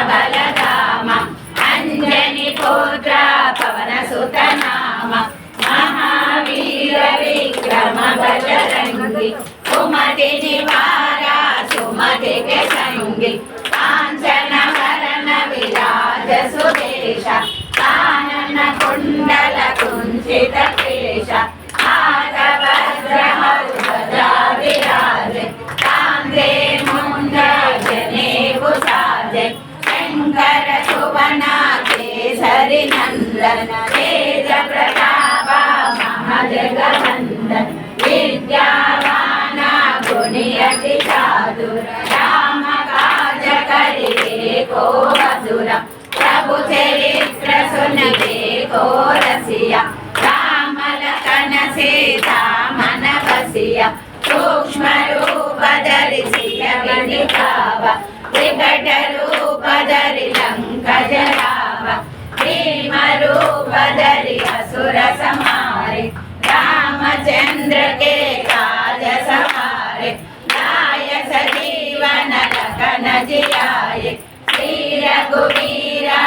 बलधाम अंजनी पुत्र पवन सुत नाम महावीर विक्रम बजरंगी सुमति निवारा सुमति के संगी कांचन वरण विराज सुदेश कानन कुंडल कुंचित केश आदवज्रहौध्वजा विराजे कांधे मुंड जनेऊ साजे शंकर सुवन केसरी नंदन तेज प्रताप महाजगवंदन विद्यावान गुणी अति चातुर राम काज करिबे को मधुर प्रभु चरित्र सुनिबे को रसिया राम लखन सीता मन बसिया सूक्ष्म रूप धरिसिय विनिकाव विकट रूप धरि लंक जराव भीम रूप धरि असुर संहारे रामचंद्र के काज सवारे लाय सजीवन लखन जियाए श्री रघुवीरा